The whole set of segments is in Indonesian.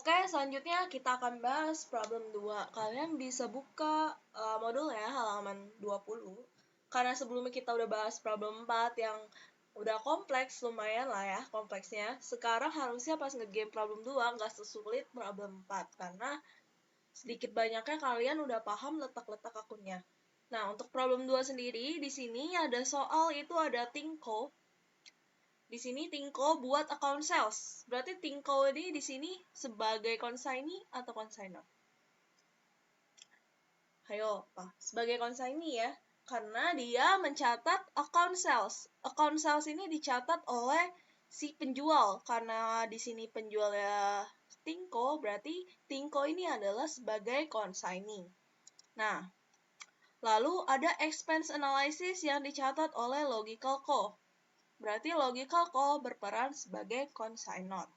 Oke, selanjutnya kita akan bahas problem 2. Kalian bisa buka modulnya halaman 20. Karena sebelumnya kita udah bahas problem 4 yang udah kompleks, lumayan lah ya kompleksnya. Sekarang harusnya pas nge-game problem 2 nggak sesulit problem 4. Karena sedikit banyaknya kalian udah paham letak-letak akunnya. Nah, untuk problem 2 sendiri, di sini ada soal itu ada Tinko. Di sini Tinko buat account sales. Berarti Tinko ini di sini sebagai consignee atau consignor? Ayo, Pak. Sebagai consignee ya. Karena dia mencatat account sales. Account sales ini dicatat oleh si penjual. Karena di sini penjualnya Tinko, berarti Tinko ini adalah sebagai consignee. Nah, lalu ada expense analysis yang dicatat oleh Logical Co. Berarti Logical Co berperan sebagai consignor.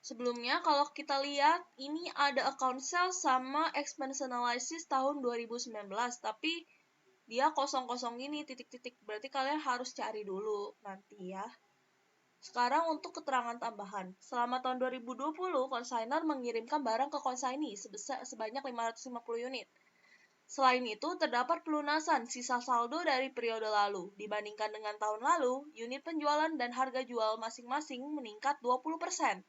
Sebelumnya, kalau kita lihat, ini ada account sales sama expense analysis tahun 2019, tapi dia kosong-kosong gini, titik-titik. Berarti kalian harus cari dulu nanti ya. Sekarang untuk keterangan tambahan. Selama tahun 2020, consignor mengirimkan barang ke consignee sebanyak 550 unit. Selain itu, terdapat pelunasan sisa saldo dari periode lalu. Dibandingkan dengan tahun lalu, unit penjualan dan harga jual masing-masing meningkat 20%.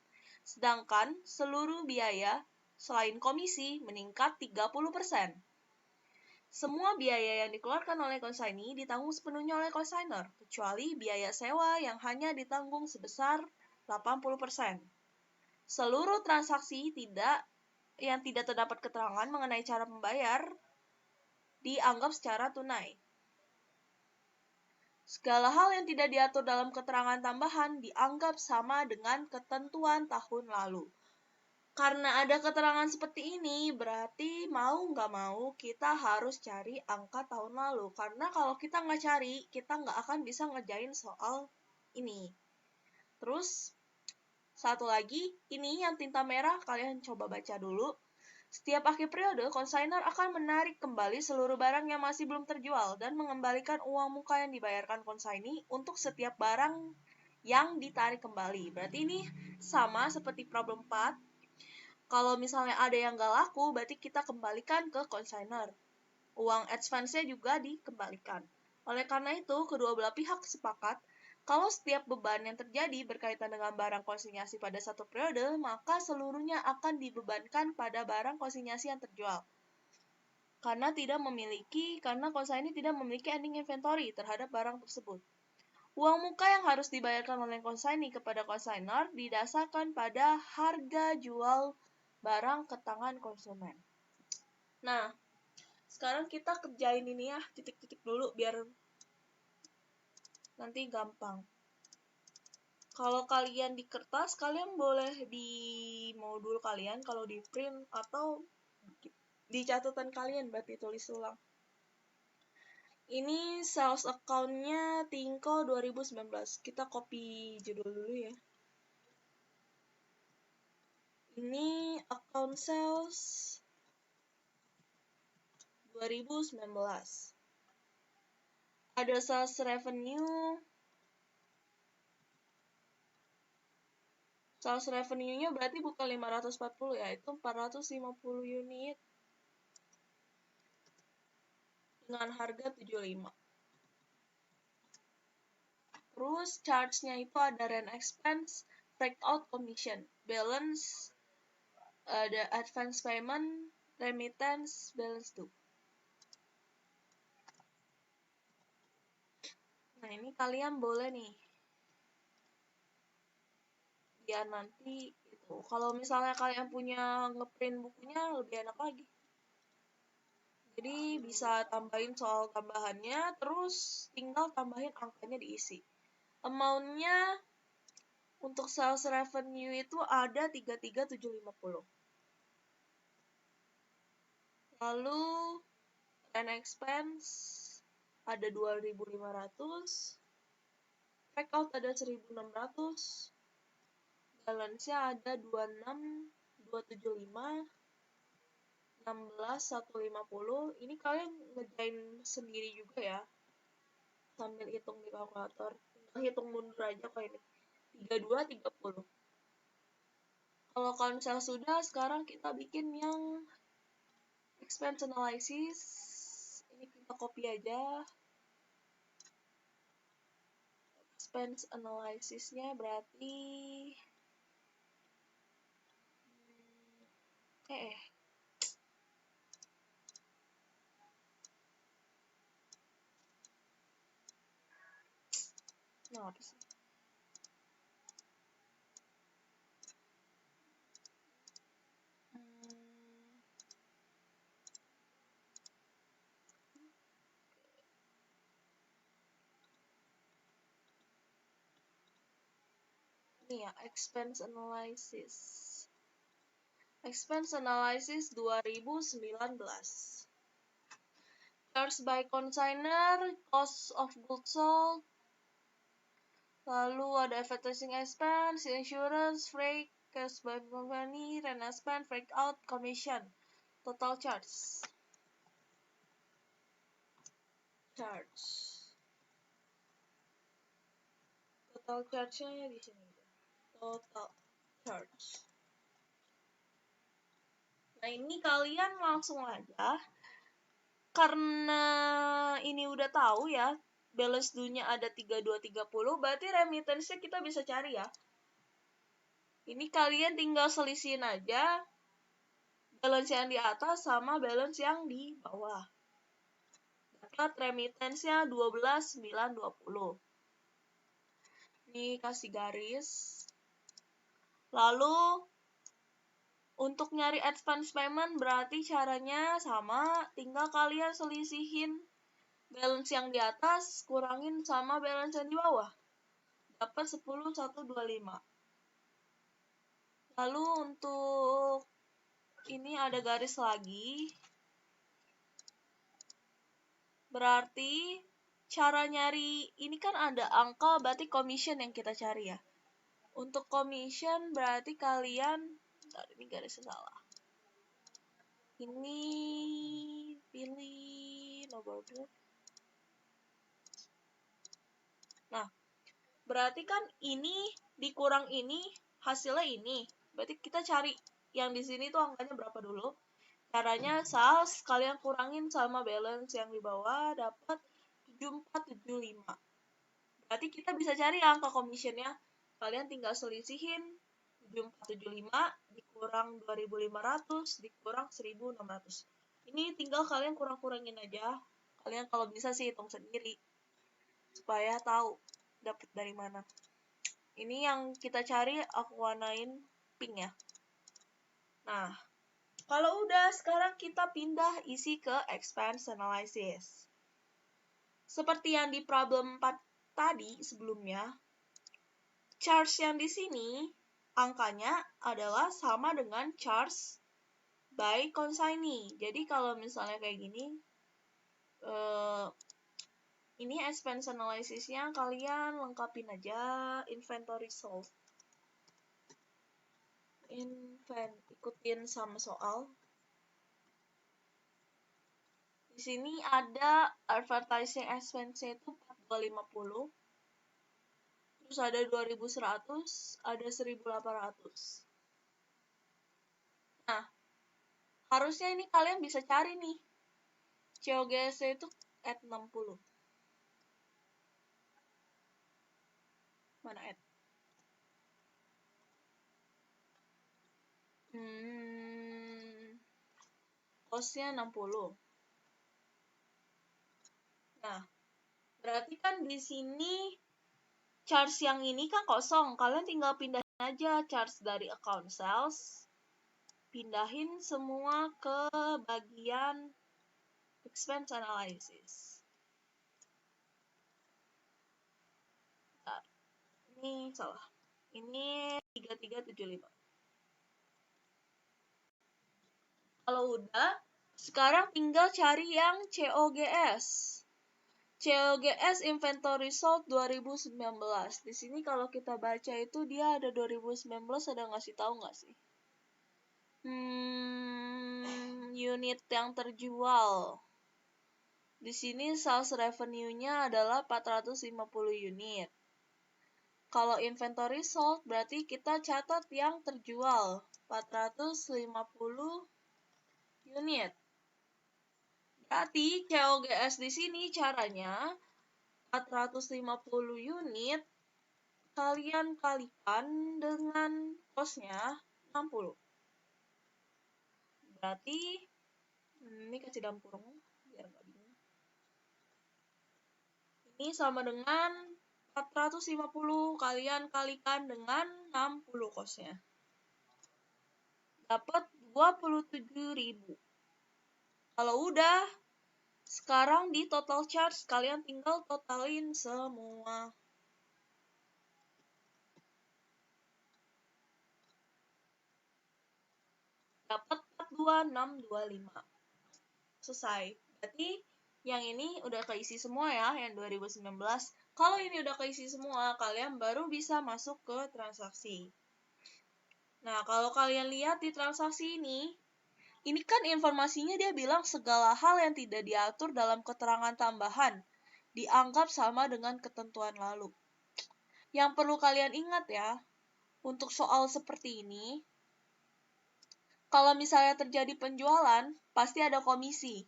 Sedangkan seluruh biaya selain komisi meningkat 30%. Semua biaya yang dikeluarkan oleh consignee ditanggung sepenuhnya oleh consignor, kecuali biaya sewa yang hanya ditanggung sebesar 80%. Seluruh transaksi yang tidak terdapat keterangan mengenai cara membayar dianggap secara tunai. Segala hal yang tidak diatur dalam keterangan tambahan dianggap sama dengan ketentuan tahun lalu. Karena ada keterangan seperti ini, berarti mau nggak mau kita harus cari angka tahun lalu. Karena kalau kita nggak cari, kita nggak akan bisa ngerjain soal ini. Terus, satu lagi, ini yang tinta merah, kalian coba baca dulu. Setiap akhir periode, consignor akan menarik kembali seluruh barang yang masih belum terjual dan mengembalikan uang muka yang dibayarkan consignee untuk setiap barang yang ditarik kembali. Berarti ini sama seperti problem 4. Kalau misalnya ada yang nggak laku, berarti kita kembalikan ke consignor. Uang advance-nya juga dikembalikan. Oleh karena itu, kedua belah pihak sepakat kalau setiap beban yang terjadi berkaitan dengan barang konsinyasi pada satu periode, maka seluruhnya akan dibebankan pada barang konsinyasi yang terjual. Karena consignee tidak memiliki ending inventory terhadap barang tersebut. Uang muka yang harus dibayarkan oleh consignee kepada consignor didasarkan pada harga jual barang ke tangan konsumen. Nah, sekarang kita kerjain ini ya, titik-titik dulu biar nanti gampang. Kalau kalian di kertas, kalian boleh di modul kalian, kalau di print atau di catatan kalian berarti tulis ulang. Ini sales account-nya Tinko 2019. Kita copy judul dulu ya. Ini account sales 2019. Ada sales revenue. Sales revenue-nya berarti bukan 540 ya, itu 450 unit dengan harga 75. Terus charge-nya itu ada rent expense, breakout commission, balance, ada advance payment, remittance, balance due. Nah, ini kalian boleh nih. Biar nanti itu. Kalau misalnya kalian punya ngeprint bukunya lebih enak lagi. Jadi bisa tambahin soal tambahannya, terus tinggal tambahin angkanya diisi. Amount-nya untuk sales revenue itu ada 33.750. Lalu rent expense ada 2.500. Breakout ada 1.600. Balance-nya ada 26.275. 16.150. Ini kalian ngerjain sendiri juga ya. Sambil hitung di kalkulator. Hitung mundur aja kayak ini. 32.30. Kalau konsel sudah, sekarang kita bikin yang expense analysis. Ini kita copy aja. Expense analysisnya berarti apa sih? Ini ya, expense analysis. Expense analysis 2019. Charge by consignor, cost of goods sold, lalu ada advertising expense, insurance, freight, cash by company, rent expense, freight out, commission, total charge. Total charge-nya di sini. Total charge. Nah, ini kalian langsung aja, karena ini udah tahu ya, balance due-nya ada 3230, berarti remittance-nya kita bisa cari ya. Ini kalian tinggal selisihin aja balance yang di atas sama balance yang di bawah. Dapat remittance-nya 12.920. Ini kasih garis. Lalu untuk nyari advance payment berarti caranya sama, tinggal kalian selisihin balance yang di atas kurangin sama balance yang di bawah. Dapat 10.125. Lalu untuk ini ada garis lagi. Berarti cara nyari ini kan ada angka, berarti commission yang kita cari ya. Untuk commission berarti kalian, ini garisnya salah. Ini pilih no border. Nah, berarti kan ini dikurang ini, hasilnya ini. Berarti kita cari yang di sini tuh angkanya berapa dulu. Caranya sales kalian kurangin sama balance yang di bawah, dapat 7475. Berarti kita bisa cari angka commissionnya. Kalian tinggal selisihin 7475 dikurang 2500 dikurang 1600. Ini tinggal kalian kurang-kurangin aja. Kalian kalau bisa sih hitung sendiri supaya tahu dapat dari mana. Ini yang kita cari, aku warnain pink ya. Nah, kalau udah, sekarang kita pindah isi ke expense analysis. Seperti yang di problem 4 tadi sebelumnya, charge yang di sini angkanya adalah sama dengan charge by consignee. Jadi kalau misalnya kayak gini, ini expense analysis-nya kalian lengkapin aja inventory sold. Ikutin sama soal. Di sini ada advertising expense itu 4250. Terus ada 2100, ada 1800. Nah, harusnya ini kalian bisa cari nih. COGS itu at 60. Mana at? Cost-nya 60. Nah, berarti kan di sini charge yang ini kan kosong. Kalian tinggal pindahin aja charge dari account sales. Pindahin semua ke bagian expense analysis. Nah, ini salah. Ini 3375. Kalau udah, sekarang tinggal cari yang COGS. COGS Inventory Sold 2019. Di sini kalau kita baca itu dia ada 2019, ada ngasih tahu nggak sih? Unit yang terjual. Di sini sales revenue-nya adalah 450 unit. Kalau inventory sold berarti kita catat yang terjual 450 unit. Berarti COGS di sini caranya 450 unit kalian kalikan dengan cost-nya 60. Berarti ini kasih dalam kurung biar nggak bingung. Ini sama dengan 450 kalian kalikan dengan 60 cost-nya. Dapat 27.000. Kalau udah, sekarang di total charge kalian tinggal totalin semua. Dapat 42625. Selesai. Berarti yang ini udah keisi semua ya, yang 2019. Kalau ini udah keisi semua, kalian baru bisa masuk ke transaksi. Nah, kalau kalian lihat di transaksi ini kan informasinya dia bilang segala hal yang tidak diatur dalam keterangan tambahan dianggap sama dengan ketentuan lalu. Yang perlu kalian ingat ya, untuk soal seperti ini, kalau misalnya terjadi penjualan, pasti ada komisi.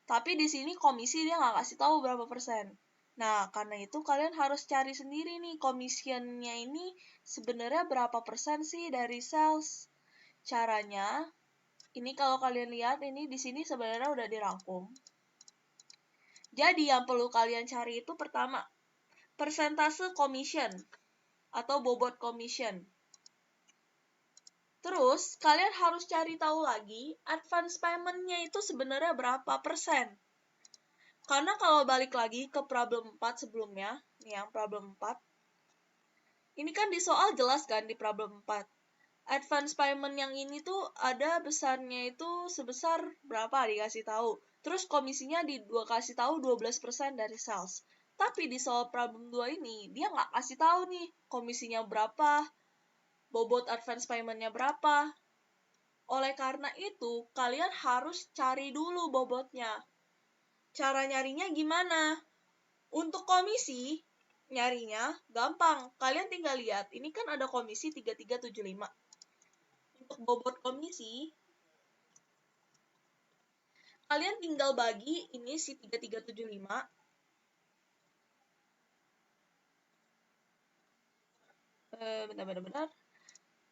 Tapi di sini komisi dia nggak kasih tahu berapa persen. Nah, karena itu kalian harus cari sendiri nih commissionnya ini sebenarnya berapa persen sih dari sales. Caranya, ini kalau kalian lihat ini di sini sebenarnya udah dirangkum. Jadi yang perlu kalian cari itu pertama, persentase commission atau bobot commission. Terus, kalian harus cari tahu lagi advance payment-nya itu sebenarnya berapa persen. Karena kalau balik lagi ke problem 4 sebelumnya, nih yang problem 4, ini kan di soal jelas kan di problem 4. Advance payment yang ini tuh ada besarnya itu sebesar berapa dikasih tahu. Terus komisinya kasih tahu 12% dari sales. Tapi di soal problem 2 ini, dia nggak kasih tahu nih komisinya berapa, bobot advance payment-nya berapa. Oleh karena itu, kalian harus cari dulu bobotnya. Cara nyarinya gimana? Untuk komisi, nyarinya gampang. Kalian tinggal lihat, ini kan ada komisi 3375. Untuk bobot komisi, kalian tinggal bagi ini si 3375. Bentar.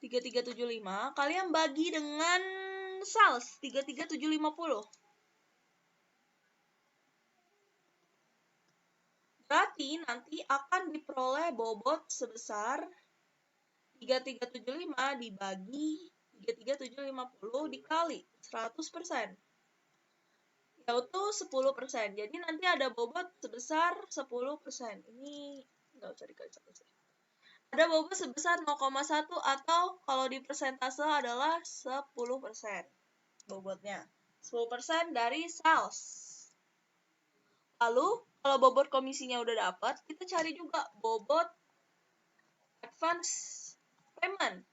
3375, kalian bagi dengan sales 33750. Berarti nanti akan diperoleh bobot sebesar 3375 dibagi 33750 dikali 100%. Yaitu 10%. Jadi nanti ada bobot sebesar 10%. Ini nggak usah dikali-kali. Ada bobot sebesar 0,1 atau kalau di persentase adalah 10% bobotnya. 10% dari sales. Lalu, kalau bobot komisinya udah dapat, kita cari juga bobot advance payment.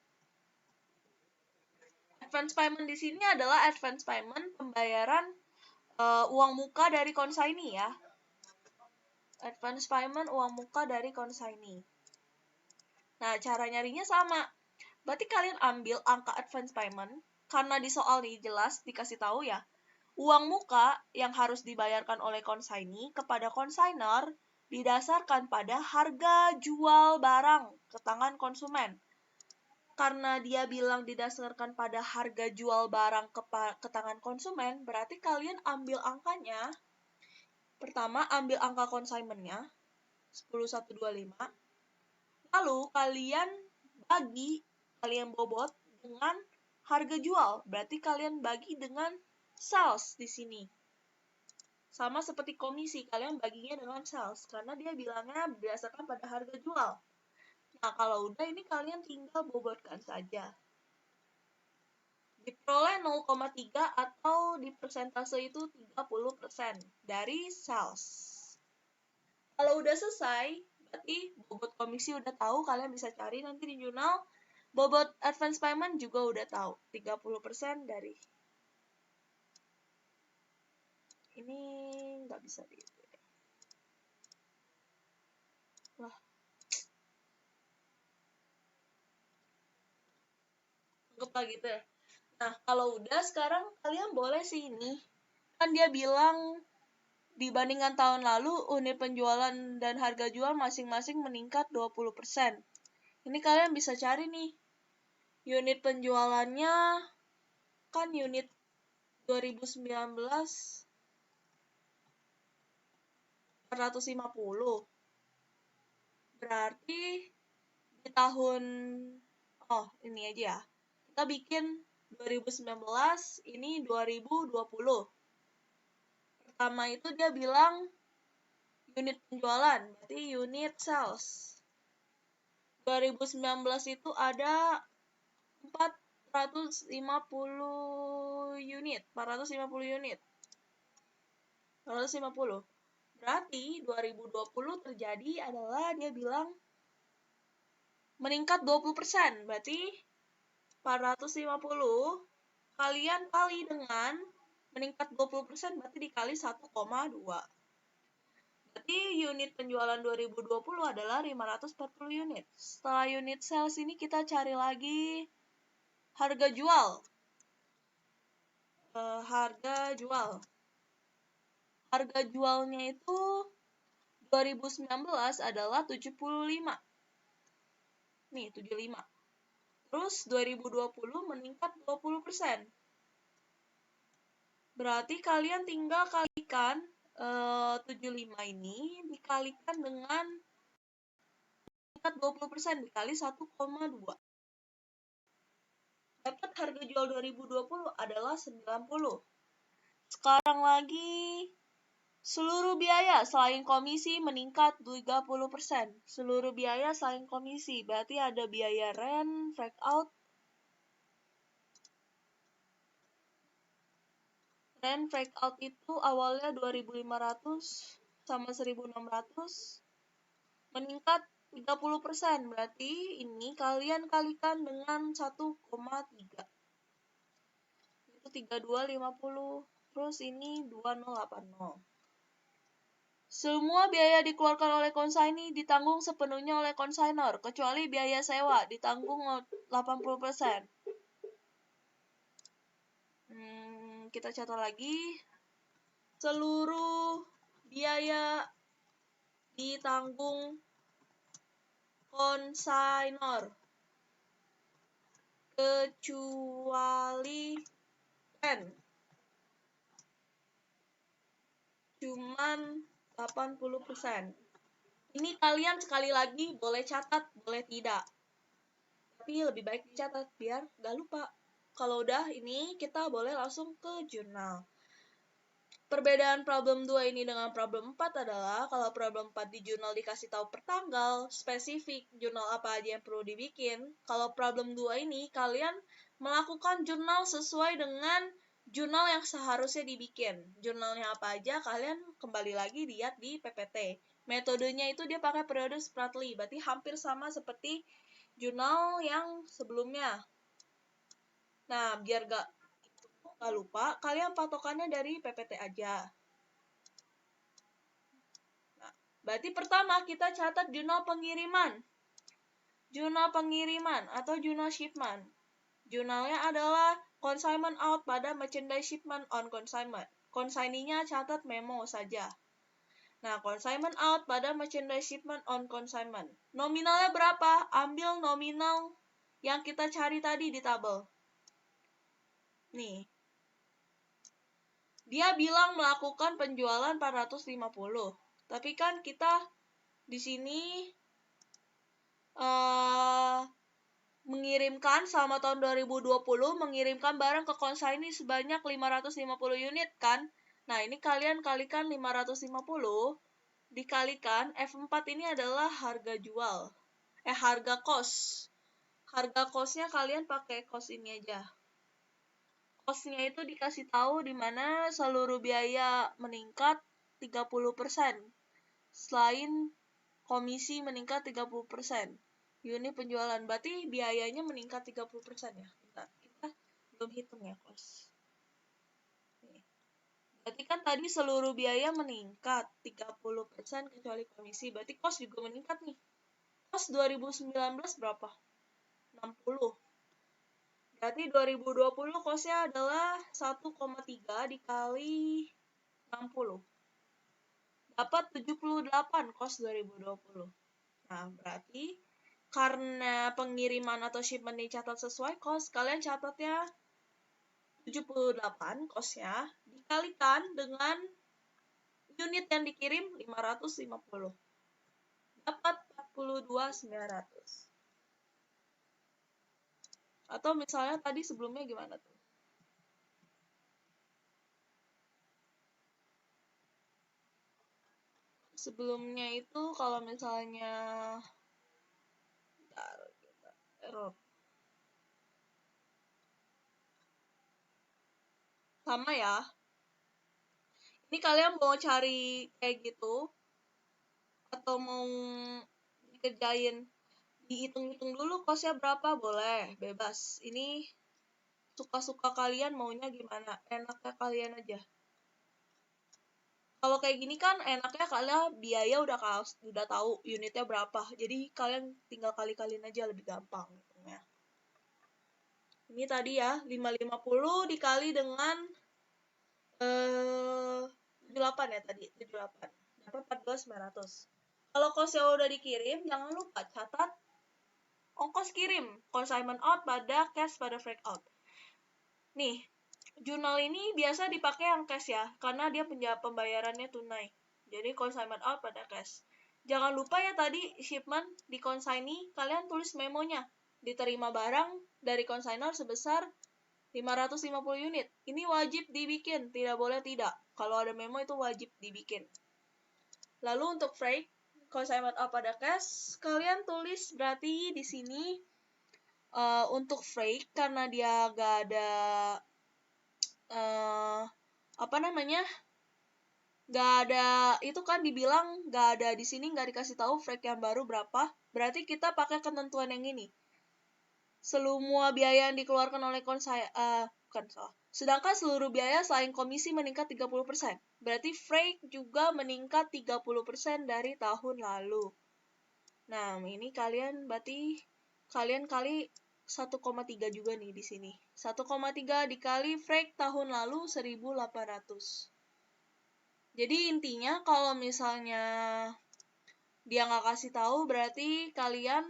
Advance payment di sini adalah advance payment pembayaran uang muka dari consignee ya. Advance payment uang muka dari consignee. Nah, cara nyarinya sama. Berarti kalian ambil angka advance payment, karena di soal ini jelas dikasih tahu ya, uang muka yang harus dibayarkan oleh consignee kepada consignor didasarkan pada harga jual barang ke tangan konsumen. Karena dia bilang didasarkan pada harga jual barang ke tangan konsumen, berarti kalian ambil angkanya. Pertama, ambil angka consignment-nya, 10.125. Lalu, kalian bobot dengan harga jual. Berarti kalian bagi dengan sales di sini. Sama seperti komisi, kalian baginya dengan sales. Karena dia bilangnya berdasarkan pada harga jual. Nah, kalau udah ini kalian tinggal bobotkan saja. Diperoleh 0,3 atau di persentase itu 30% dari sales. Kalau udah selesai, berarti bobot komisi udah tahu, kalian bisa cari nanti di jurnal. Bobot advance payment juga udah tahu, 30% dari. Ini nggak bisa di. Lah. Anggaplah gitu ya. Nah, kalau udah sekarang kalian boleh sih ini. Kan dia bilang dibandingkan tahun lalu, unit penjualan dan harga jual masing-masing meningkat 20%. Ini kalian bisa cari nih. Unit penjualannya kan unit 2019 450. Berarti di tahun ini aja ya. Kita bikin 2019, ini 2020. Pertama itu dia bilang unit penjualan, berarti unit sales. 2019 itu ada 450 unit. 450. Berarti 2020 terjadi adalah dia bilang meningkat 20%. Berarti 450 kalian kali dengan meningkat 20%, berarti dikali 1,2. Berarti unit penjualan 2020 adalah 540 unit. Setelah unit sales ini kita cari lagi harga jual. Harga jualnya itu 2019 adalah 75. Nih, 75. Terus 2020 meningkat 20%. Berarti kalian tinggal kalikan 75 ini dikalikan dengan meningkat 20% dikali 1,2. Dapat harga jual 2020 adalah 90. Sekarang lagi seluruh biaya selain komisi meningkat 30%. Seluruh biaya selain komisi, berarti ada biaya rent, break out. Rent break out itu awalnya 2.500 sama 1.600. Meningkat 30%, berarti ini kalian kalikan dengan 1,3. Itu 3250. Terus ini 2080. Semua biaya dikeluarkan oleh konsaini ditanggung sepenuhnya oleh konsainor, kecuali biaya sewa ditanggung 80%. Kita catat lagi. Seluruh biaya ditanggung konsainor, kecuali rent. Cuman 80%. Ini kalian sekali lagi boleh catat, boleh tidak. Tapi lebih baik dicatat biar gak lupa. Kalau udah ini kita boleh langsung ke jurnal. Perbedaan problem 2 ini dengan problem 4 adalah kalau problem 4 di jurnal dikasih tahu per tanggal, spesifik jurnal apa aja yang perlu dibikin. Kalau problem 2 ini kalian melakukan jurnal sesuai dengan jurnal yang seharusnya dibikin. Jurnalnya apa aja kalian kembali lagi lihat di PPT. Metodenya itu dia pakai periode Spratly, berarti hampir sama seperti jurnal yang sebelumnya. Nah, biar gak lupa, kalian patokannya dari PPT aja. Nah, berarti pertama kita catat jurnal pengiriman. Jurnal pengiriman atau jurnal shipment. Jurnalnya adalah consignment out pada merchandise shipment on consignment. Consignee-nya catat memo saja. Nah, consignment out pada merchandise shipment on consignment. Nominalnya berapa? Ambil nominal yang kita cari tadi di tabel. Nih. Dia bilang melakukan penjualan 450. Tapi kan kita di sini mengirimkan selama tahun 2020 mengirimkan barang ke konsaini sebanyak 550 unit kan. Nah, ini kalian kalikan 550 dikalikan F4 ini adalah harga jual. Harga kos. Harga kosnya kalian pakai kos ini aja. Kosnya itu dikasih tahu di mana seluruh biaya meningkat 30%. Selain komisi meningkat 30%. Unit penjualan, berarti biayanya meningkat 30% ya. Kita belum hitung ya kos. Berarti kan tadi seluruh biaya meningkat 30% kecuali komisi. Berarti kos juga meningkat nih. Kos 2019 berapa? 60. Berarti 2020 cost-nya adalah 1,3 dikali 60. Dapat 78 cost 2020. Nah, berarti karena pengiriman atau shipment dicatat sesuai cost, kalian catatnya 78 cost-nya dikalikan dengan unit yang dikirim 550. Dapat 42.900. Atau misalnya tadi sebelumnya gimana tuh? Sebelumnya itu kalau misalnya error. Sama ya. Ini kalian mau cari kayak gitu atau mau dikerjain dihitung-hitung dulu cost-nya berapa, boleh, bebas. Ini suka-suka kalian maunya gimana, enaknya kalian aja. Kalau kayak gini kan enaknya kalian biaya udah tahu unitnya berapa, jadi kalian tinggal kali-kaliin aja, lebih gampang hitungnya. Ini tadi ya 550 dikali dengan 78 ya tadi, 78 dapat 14.900. Kalau cost-nya udah dikirim, jangan lupa catat ongkos kirim, consignment out pada cash pada freight out. Nih, jurnal ini biasa dipakai yang cash ya, karena dia pembayarannya tunai. Jadi consignment out pada cash. Jangan lupa ya tadi shipment di consignee, kalian tulis memonya. Diterima barang dari consignor sebesar 550 unit. Ini wajib dibikin, tidak boleh tidak. Kalau ada memo itu wajib dibikin. Lalu untuk freight, consignment out pada cash, kalian tulis berarti di sini untuk freight karena dia gak ada gak ada itu kan dibilang gak ada di sini, gak dikasih tahu freight yang baru berapa. Berarti kita pakai ketentuan yang ini. Semua biaya yang dikeluarkan oleh sedangkan seluruh biaya selain komisi meningkat 30%. Berarti freight juga meningkat 30% dari tahun lalu. Nah, ini berarti kalian kali 1,3 juga nih di sini. 1,3 dikali freight tahun lalu 1.800. Jadi intinya kalau misalnya dia nggak kasih tahu, berarti kalian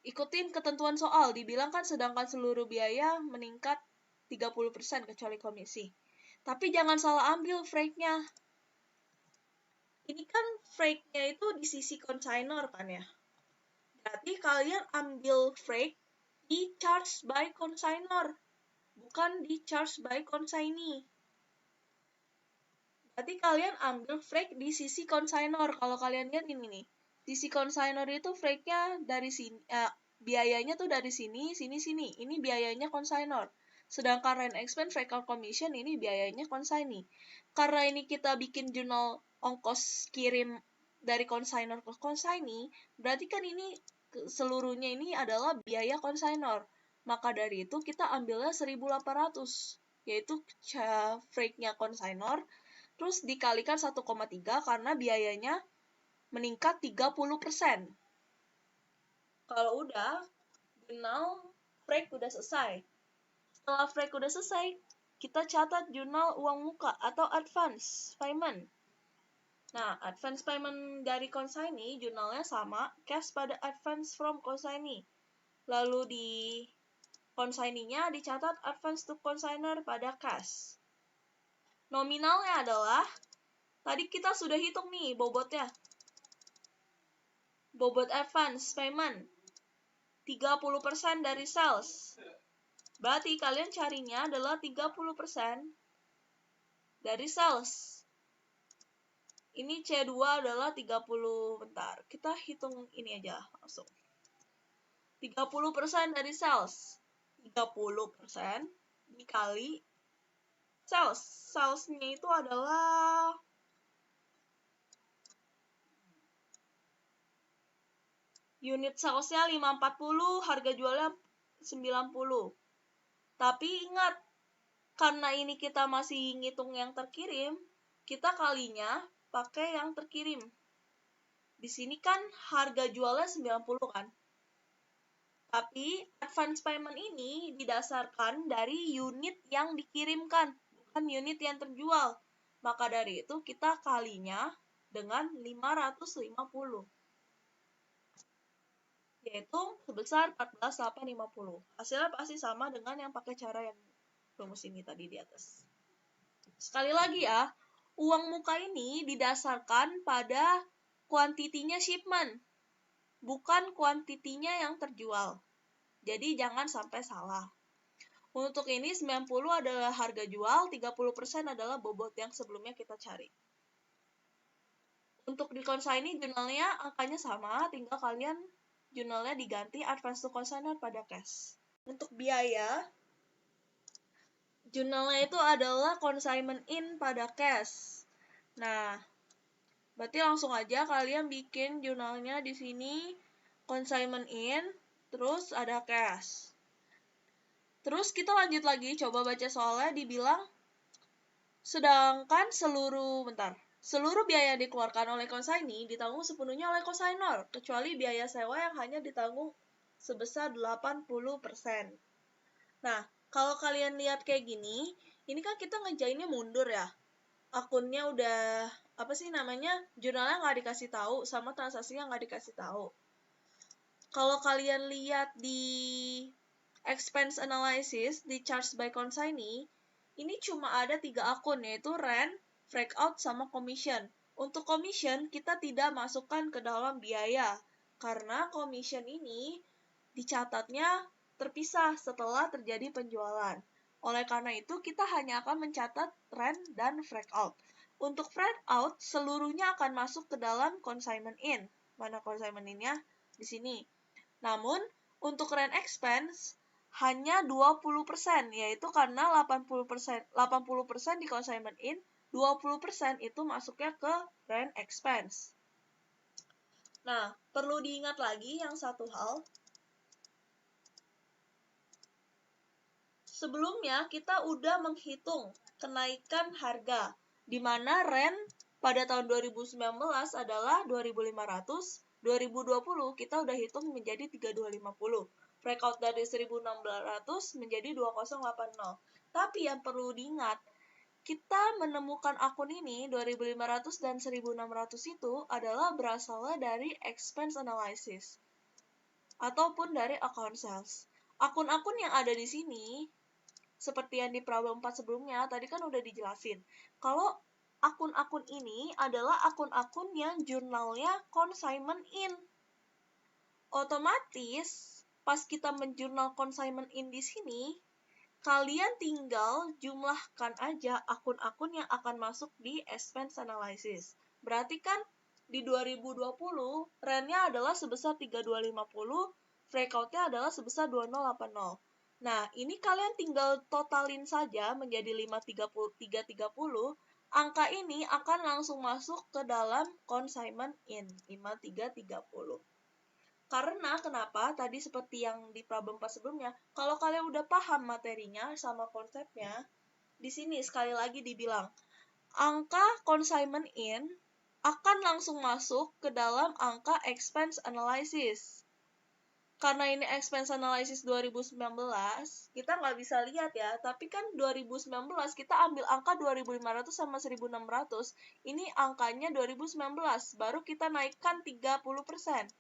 ikutin ketentuan soal. Dibilang kan sedangkan seluruh biaya meningkat 30% kecuali komisi. Tapi jangan salah ambil freight-nya. Ini kan freight-nya itu di sisi consignor kan ya. Berarti kalian ambil freight di charge by consignor, bukan di charge by consignee. Berarti kalian ambil freight di sisi consignor. Kalau kalian lihat ini nih, sisi consignor itu freight-nya dari sini, biayanya tuh dari sini, sini. Ini biayanya consignor. Sedangkan rent expense, freight out commission ini biayanya consignee. Karena ini kita bikin jurnal ongkos kirim dari consignor ke consignee, berarti kan ini seluruhnya ini adalah biaya consignor. Maka dari itu kita ambilnya 1.800, yaitu freight-nya consignor, terus dikalikan 1,3 karena biayanya meningkat 30%. Kalau udah, jurnal freight udah selesai. Setelah freight udah selesai, kita catat jurnal uang muka atau advance payment. Nah, advance payment dari consignee jurnalnya sama, cash pada advance from consignee. Lalu di consignee-nya dicatat advance to consignor pada cash. Nominalnya adalah, tadi kita sudah hitung nih bobotnya. Bobot advance payment 30% dari sales. Berarti kalian carinya adalah 30% dari sales. Ini C2 adalah 30, bentar. Kita hitung ini aja langsung. 30% dari sales. 30% dikali sales. Salesnya itu adalah unit salesnya 540, harga jualnya 90. Tapi ingat, karena ini kita masih ngitung yang terkirim, kita kalinya pakai yang terkirim. Di sini kan harga jualnya 90 kan. Tapi advance payment ini didasarkan dari unit yang dikirimkan, bukan unit yang terjual. Maka dari itu kita kalinya dengan 550. Yaitu sebesar 14.850. Hasilnya pasti sama dengan yang pakai cara yang rumus ini tadi di atas. Sekali lagi ya, uang muka ini didasarkan pada kuantitinya shipment, bukan kuantitinya yang terjual. Jadi jangan sampai salah. Untuk ini 90 adalah harga jual, 30% adalah bobot yang sebelumnya kita cari. Untuk di consignee jurnalnya angkanya sama, tinggal kalian jurnalnya diganti advance to consignor pada cash. Untuk biaya, jurnalnya itu adalah consignment in pada cash. Nah, berarti langsung aja kalian bikin jurnalnya di sini consignment in, terus ada cash. Terus kita lanjut lagi, coba baca soalnya dibilang, sedangkan seluruh biaya yang dikeluarkan oleh consignee ditanggung sepenuhnya oleh consignor, kecuali biaya sewa yang hanya ditanggung sebesar 80%. Nah, kalau kalian lihat kayak gini, ini kan kita ngejainnya mundur ya. Akunnya udah, jurnalnya nggak dikasih tahu, sama transaksinya nggak dikasih tahu. Kalau kalian lihat di expense analysis, di charge by consignee, ini cuma ada 3 akun, yaitu rent, breakout, sama commission. Untuk commission, kita tidak masukkan ke dalam biaya, karena commission ini dicatatnya terpisah setelah terjadi penjualan. Oleh karena itu, kita hanya akan mencatat rent dan breakout. Untuk breakout, seluruhnya akan masuk ke dalam consignment in. Mana consignment in-nya? Di sini. Namun, untuk rent expense, hanya 20%, yaitu karena 80% di consignment in, 20% itu masuknya ke rent expense. Nah, perlu diingat lagi yang satu hal. Sebelumnya, kita udah menghitung kenaikan harga, di mana rent pada tahun 2019 adalah 2.500, 2020 kita udah hitung menjadi 3.250. Breakout dari 1.600 menjadi 2.080. Tapi yang perlu diingat, kita menemukan akun ini 2.500 dan 1.600 itu adalah berasalnya dari expense analysis ataupun dari account sales. Akun-akun yang ada di sini seperti yang di problem 4 sebelumnya tadi kan udah dijelasin. Kalau akun-akun ini adalah akun-akun yang jurnalnya consignment in. Otomatis pas kita menjurnal consignment in di sini, kalian tinggal jumlahkan aja akun-akun yang akan masuk di expense analysis. Berarti kan di 2020 rent-nya adalah sebesar 3.250, breakout-nya adalah sebesar 2.080. Nah, ini kalian tinggal totalin saja menjadi 5.330. Angka ini akan langsung masuk ke dalam consignment in, 5.330. Karena kenapa? Tadi seperti yang di problem 4 sebelumnya, kalau kalian udah paham materinya sama konsepnya, di sini sekali lagi dibilang, angka consignment in akan langsung masuk ke dalam angka expense analysis. Karena ini expense analysis 2019, kita nggak bisa lihat ya, tapi kan 2019 kita ambil angka 2.500 sama 1.600, ini angkanya 2019, baru kita naikkan 30%.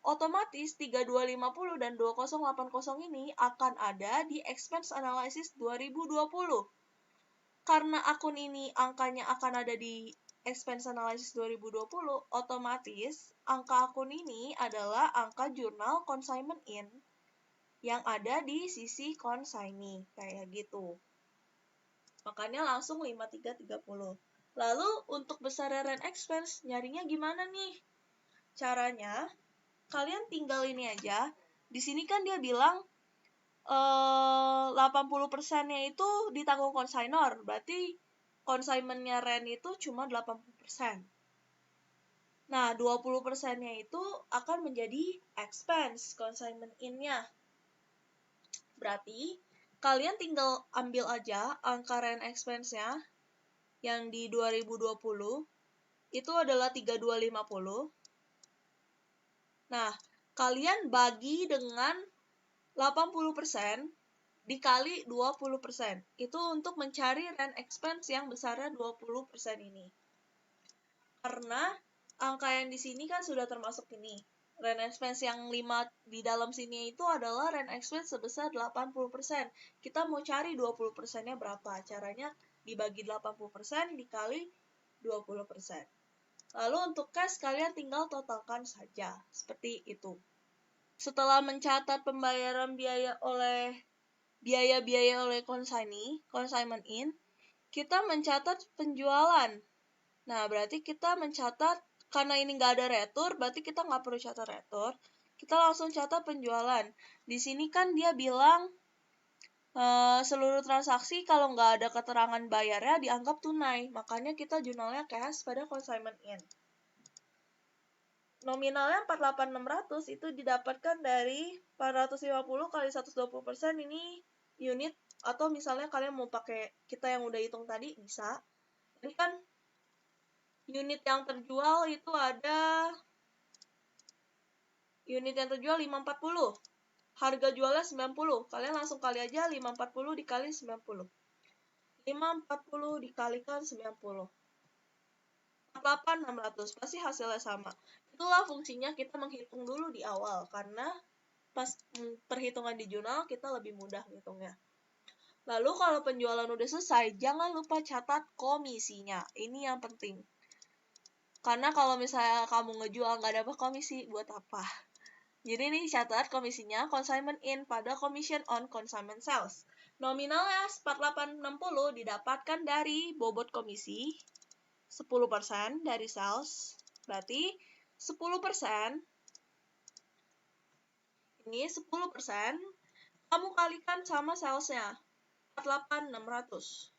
Otomatis 3.250 dan 2.080 ini akan ada di expense analysis 2020. Karena akun ini angkanya akan ada di expense analysis 2020, otomatis angka akun ini adalah angka jurnal consignment in yang ada di sisi consignee, kayak gitu. Makanya langsung 5.330. Lalu untuk besaran rent expense, nyarinya gimana nih? Caranya, kalian tinggal ini aja. Di sini kan dia bilang 80%-nya itu ditanggung consignor, berarti consignment-nya rent itu cuma 80%. Nah, 20%-nya itu akan menjadi expense consignment in-nya. Berarti, kalian tinggal ambil aja angka rent expense-nya yang di 2020, itu adalah 3.250. Nah, kalian bagi dengan 80% dikali 20%. Itu untuk mencari rent expense yang besarnya 20% ini. Karena angka yang di sini kan sudah termasuk ini. Rent expense yang 5 di dalam sini itu adalah rent expense sebesar 80%. Kita mau cari 20%-nya berapa? Caranya dibagi 80% dikali 20%. Lalu untuk cash, kalian tinggal totalkan saja. Seperti itu. Setelah mencatat pembayaran biaya-biaya oleh consignment in, kita mencatat penjualan. Nah, berarti kita mencatat, karena ini nggak ada retur, berarti kita nggak perlu catat retur. Kita langsung catat penjualan. Di sini kan dia bilang seluruh transaksi kalau nggak ada keterangan bayarnya dianggap tunai. Makanya kita jurnalnya cash pada consignment in. Nominalnya 48.600 itu didapatkan dari 450 kali 120%, ini unit, atau misalnya kalian mau pakai kita yang udah hitung tadi, bisa. Jadi kan unit yang terjual itu ada unit yang terjual 540. Harga jualnya 90. Kalian langsung kali aja 540 dikali 90. 540 dikalikan 90. 48.600. Pasti hasilnya sama. Itulah fungsinya kita menghitung dulu di awal, karena pas perhitungan di jurnal kita lebih mudah ngitungnya. Lalu kalau penjualan udah selesai, jangan lupa catat komisinya. Ini yang penting. Karena kalau misalnya kamu ngejual nggak dapat komisi, buat apa? Jadi ini catat komisinya, consignment in pada commission on consignment sales. Nominalnya 4860 didapatkan dari bobot komisi 10% dari sales. Berarti 10%, ini 10%, kamu kalikan sama salesnya, 48.600.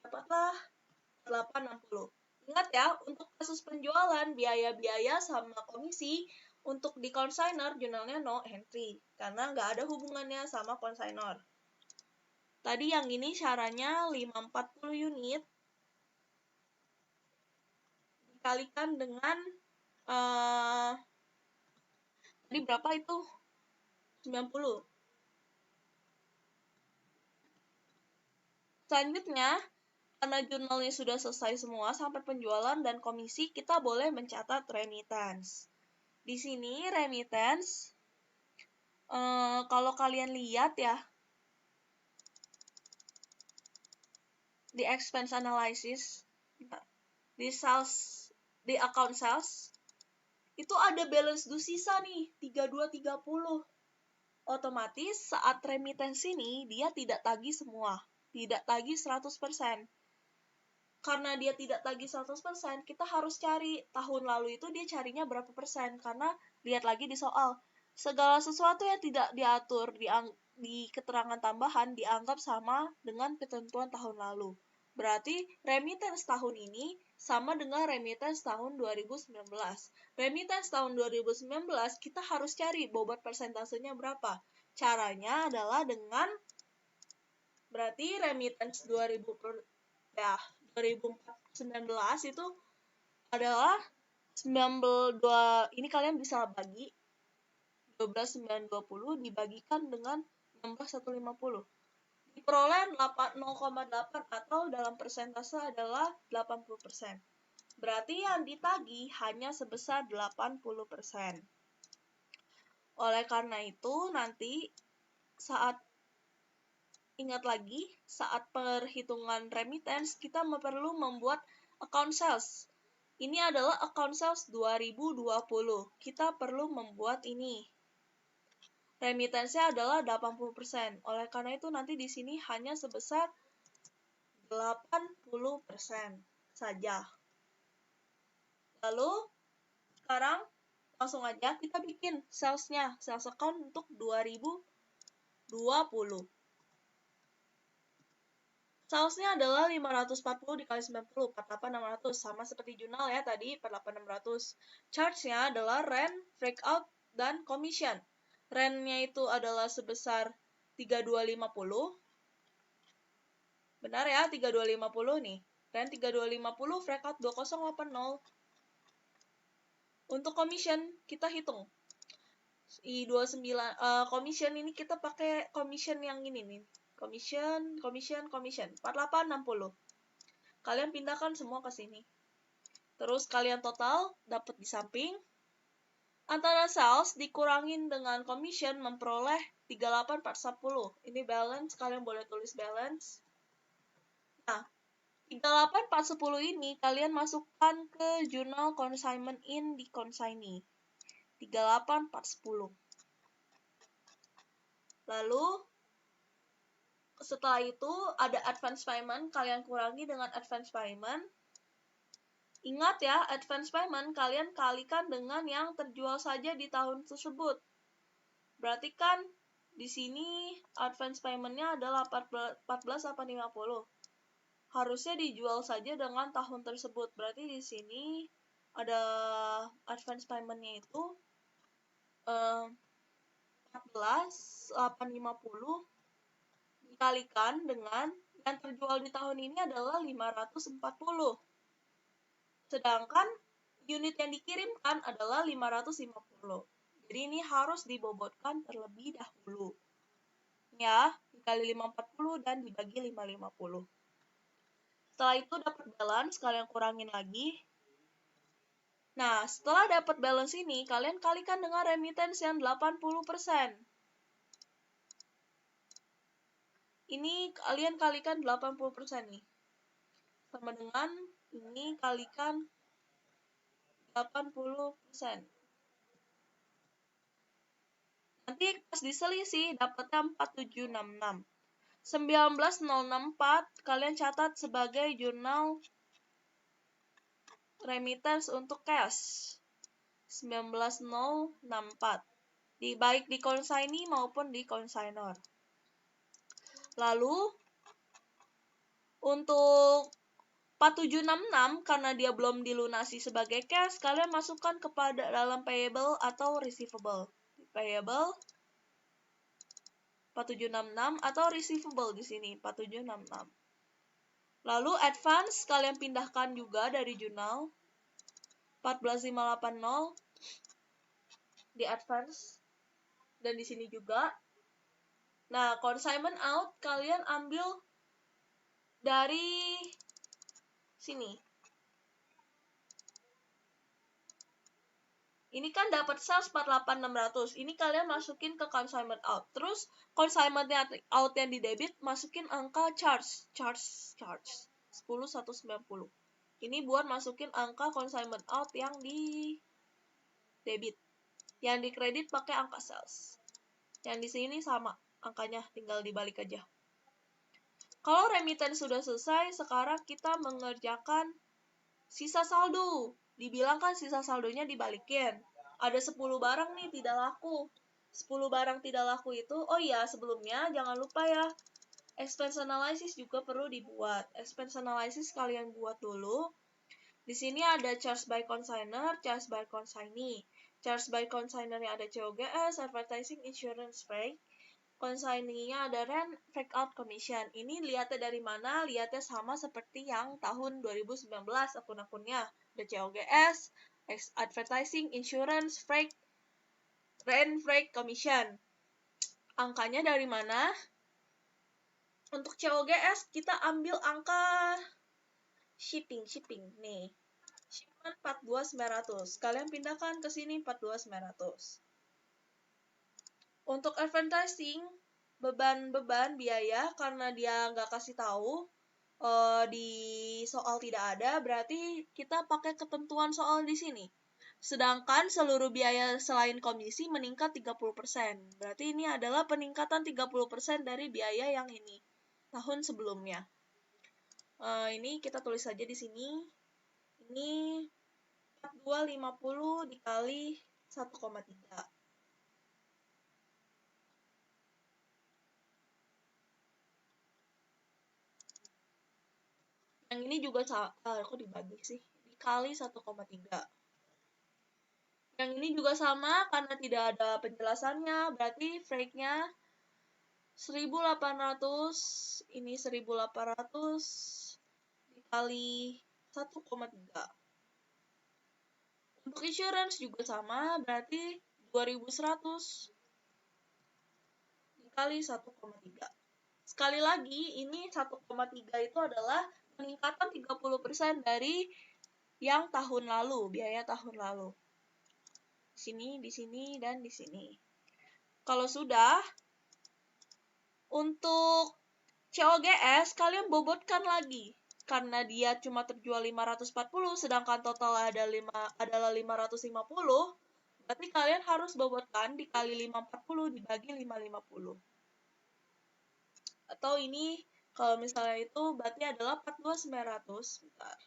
Dapatlah 4860. Ingat ya, untuk kasus penjualan, biaya-biaya sama komisi, untuk di consignor, jurnalnya no entry. Karena nggak ada hubungannya sama consignor. Tadi yang ini caranya 540 unit dikalikan dengan tadi berapa itu? 90. Selanjutnya, karena jurnalnya sudah selesai semua sampai penjualan dan komisi, kita boleh mencatat remittance. Di sini remittance, kalau kalian lihat ya, di expense analysis, di sales, di account sales, itu ada balance due sisa nih, 3230. Otomatis saat remittance ini, dia tidak tagih semua, tidak tagih 100%. Karena dia tidak tagih 100%, kita harus cari tahun lalu itu dia carinya berapa persen. Karena lihat lagi di soal, segala sesuatu yang tidak diatur di keterangan tambahan dianggap sama dengan ketentuan tahun lalu. Berarti remittance tahun ini sama dengan remittance tahun 2019. Remittance tahun 2019 kita harus cari bobot persentasenya berapa. Caranya adalah dengan, berarti remittance 2019 itu adalah 92, ini kalian bisa bagi 12.920 dibagikan dengan 16.150. Diperoleh 0,8 atau dalam persentase adalah 80%. Berarti yang ditagih hanya sebesar 80%. Oleh karena itu, nanti ingat lagi, saat perhitungan remittance, kita perlu membuat account sales. Ini adalah account sales 2020. Kita perlu membuat ini. Remittance-nya adalah 80%. Oleh karena itu nanti di sini hanya sebesar 80% saja. Lalu sekarang langsung aja kita bikin sales-nya, sales account untuk 2020. Salesnya adalah 540 dikali 90, 48.600, sama seperti jurnal ya tadi, 48.600. Charge-nya adalah rent, breakout, dan commission. Rent-nya itu adalah sebesar 3250. Benar ya, 3250 nih. Rent 3250, breakout 2080. Untuk commission, kita hitung. commission ini kita pakai commission yang ini nih. Commission 4860. Kalian pindahkan semua ke sini. Terus kalian total dapat di samping. Antara sales dikurangin dengan commission memperoleh 38410. Ini balance, kalian boleh tulis balance. Nah, 38410 ini kalian masukkan ke jurnal consignment in di consignee. 38410. Lalu setelah itu ada advance payment, kalian kurangi dengan advance payment. Ingat ya, advance payment kalian kalikan dengan yang terjual saja di tahun tersebut. Berarti kan di sini advance payment-nya adalah 14.850. Harusnya dijual saja dengan tahun tersebut. Berarti di sini ada advance payment-nya itu 14.850 dikalikan dengan yang terjual di tahun ini adalah 540. Sedangkan unit yang dikirimkan adalah 550. Jadi ini harus dibobotkan terlebih dahulu. Ya, dikali 540 dan dibagi 550. Setelah itu dapat balance, kalian kurangin lagi. Nah, setelah dapat balance ini, kalian kalikan dengan remittance yang 80%. Ini kalian kalikan 80% nih. Sama dengan ini kalikan 80%. Nanti pas diselisih dapatnya 4766. 19064 kalian catat sebagai jurnal remittance untuk cash. 19064. Baik di consignee maupun di consignor. Lalu untuk 4766 karena dia belum dilunasi sebagai cash, kalian masukkan kepada dalam payable atau receivable. Payable 4766 atau receivable di sini 4766. Lalu advance kalian pindahkan juga dari jurnal 14580 di advance dan di sini juga. Nah, consignment out kalian ambil dari sini. Ini kan dapat sales 48600. Ini kalian masukin ke consignment out. Terus consignment out yang di debit masukin angka charge 10190. Ini buat masukin angka consignment out yang di debit. Yang di kredit pakai angka sales. Yang di sini sama angkanya, tinggal dibalik aja. Kalau remittance sudah selesai, sekarang kita mengerjakan sisa saldo. Dibilang kan sisa saldonya dibalikin. Ada 10 barang nih tidak laku. 10 barang tidak laku itu, oh iya sebelumnya jangan lupa ya, expense analysis juga perlu dibuat. Expense analysis kalian buat dulu. Di sini ada charge by consignor, charge by consignee. Charge by consignornya ada COGS, advertising, insurance, freight. Consignee-nya ada rent, freight out, commission. Ini lihatnya dari mana? Lihatnya sama seperti yang tahun 2019 akun-akunnya. Ada COGS, advertising, insurance, freight, rent, freight, commission. Angkanya dari mana? Untuk COGS kita ambil angka shipping nih. Shipment 42900. Kalian pindahkan ke sini 42900. Untuk advertising, beban biaya karena dia nggak kasih tahu di soal tidak ada, berarti kita pakai ketentuan soal di sini. Sedangkan seluruh biaya selain komisi meningkat 30%. Berarti ini adalah peningkatan 30% dari biaya yang ini tahun sebelumnya. Ini kita tulis saja di sini. Ini 4250 dikali 1,3. Yang ini juga kok dibagi sih? Dikali 1,3. Yang ini juga sama karena tidak ada penjelasannya, berarti freight-nya 1.800, ini 1.800 dikali 1,3. Untuk insurance juga sama, berarti 2100 dikali 1,3. Sekali lagi, ini 1,3 itu adalah peningkatan 30% dari yang tahun lalu, biaya tahun lalu. Di sini, dan di sini. Kalau sudah, untuk COGS, kalian bobotkan lagi. Karena dia cuma terjual 540, sedangkan total adalah 550, berarti kalian harus bobotkan dikali 540 dibagi 550. Atau ini, kalau misalnya itu, berarti adalah 42.900. Bentar.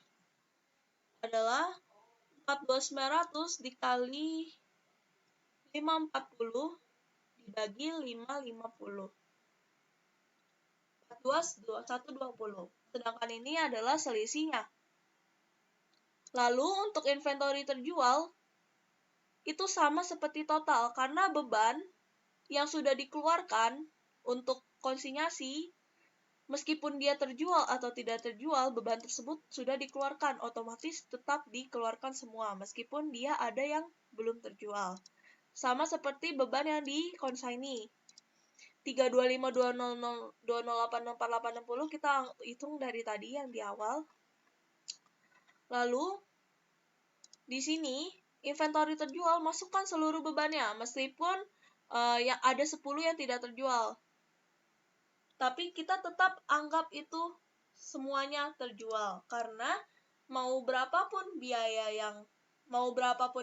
Adalah 42.900 dikali 540 dibagi 550. 120. Sedangkan ini adalah selisihnya. Lalu untuk inventory terjual, itu sama seperti total, karena beban yang sudah dikeluarkan untuk konsinyasi, meskipun dia terjual atau tidak terjual, beban tersebut sudah dikeluarkan, otomatis tetap dikeluarkan semua, meskipun dia ada yang belum terjual. Sama seperti beban yang di konsignee. 3252002084860 kita hitung dari tadi yang di awal. Lalu, di sini, inventory terjual, masukkan seluruh bebannya, meskipun yang ada 10 yang tidak terjual. Tapi kita tetap anggap itu semuanya terjual, karena mau berapapun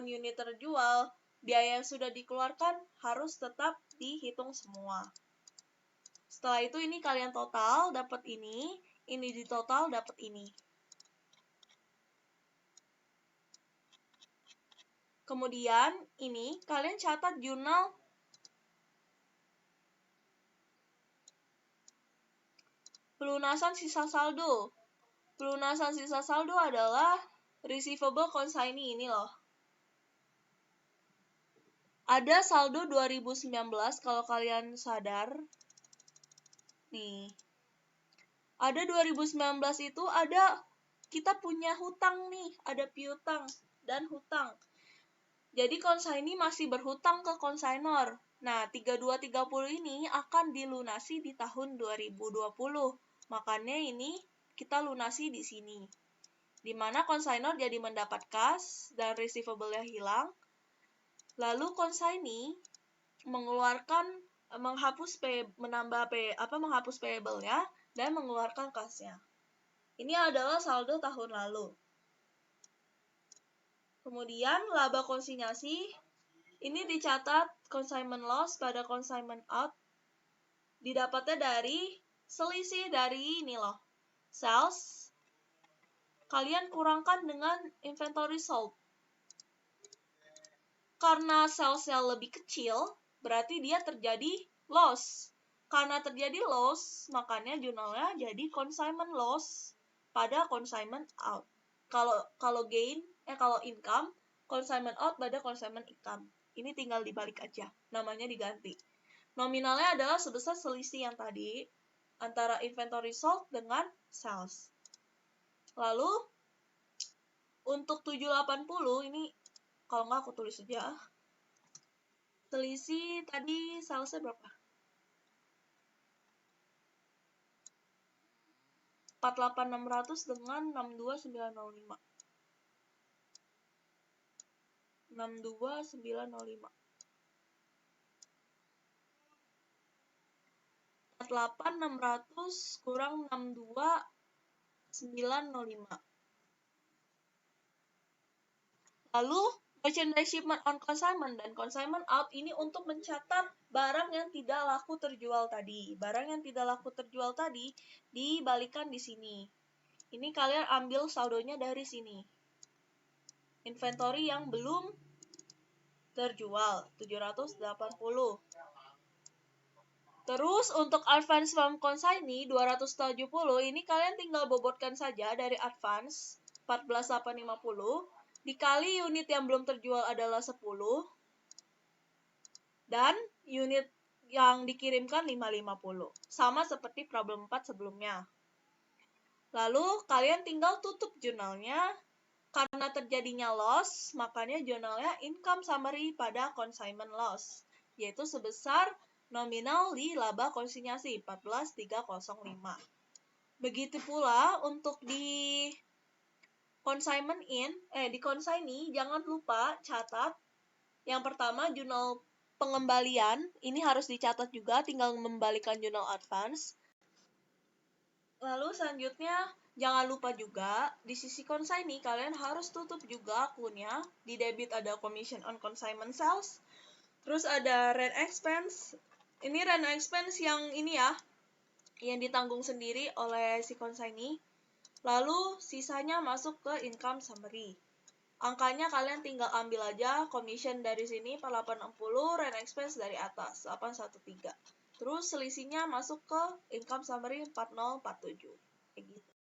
unit terjual, biaya yang sudah dikeluarkan harus tetap dihitung semua. Setelah itu ini kalian total dapat ini di total dapat ini. Kemudian ini kalian catat jurnal pelunasan sisa saldo. Pelunasan sisa saldo adalah receivable consignee ini loh. Ada saldo 2019 kalau kalian sadar. Nih. Ada 2019 itu kita punya hutang nih, ada piutang dan hutang. Jadi consignee masih berhutang ke consignor. Nah, 3230 ini akan dilunasi di tahun 2020. Makanya ini kita lunasi di sini. Di mana consignor jadi mendapat kas dan receivable-nya hilang. Lalu consignee menghapus payable-nya dan mengeluarkan kasnya. Ini adalah saldo tahun lalu. Kemudian laba konsinyasi ini dicatat consignment loss pada consignment out. Didapatnya dari selisih dari ini loh. Sales kalian kurangkan dengan inventory sold. Karena salesnya lebih kecil, berarti dia terjadi loss. Karena terjadi loss, makanya jurnalnya jadi consignment loss pada consignment out. Kalau income, consignment out pada consignment income. Ini tinggal dibalik aja, namanya diganti. Nominalnya adalah sebesar selisih yang tadi antara inventory sold dengan sales. Lalu untuk 780 ini kalau nggak aku tulis aja. Selisih tadi salesnya berapa? 48600 dengan 62905. 62905. 48600 kurang 62905. Lalu merchandise shipment on consignment dan consignment out ini untuk mencatat barang yang tidak laku terjual tadi. Barang yang tidak laku terjual tadi dibalikan di sini. Ini kalian ambil saldonya dari sini. Inventory yang belum terjual 780. Terus untuk advance from consignee 270 ini kalian tinggal bobotkan saja dari advance 14.850 dikali unit yang belum terjual adalah 10 dan unit yang dikirimkan 550. Sama seperti problem 4 sebelumnya. Lalu kalian tinggal tutup jurnalnya Karena terjadinya loss, makanya jurnalnya income summary pada consignment loss, yaitu sebesar nominal di laba konsinyasi 14.305. Begitu pula untuk di di consignee jangan lupa catat yang pertama jurnal pengembalian, ini harus dicatat juga, tinggal membalikan jurnal advance. Lalu selanjutnya jangan lupa juga di sisi consignee kalian harus tutup juga akunnya. Di debit ada commission on consignment sales. Terus ada rent expense. Ini rent expense yang ini ya, yang ditanggung sendiri oleh si consignee. Lalu sisanya masuk ke income summary. Angkanya kalian tinggal ambil aja commission dari sini 4860, rent expense dari atas 813. Terus selisihnya masuk ke income summary 4047. Kayak gitu.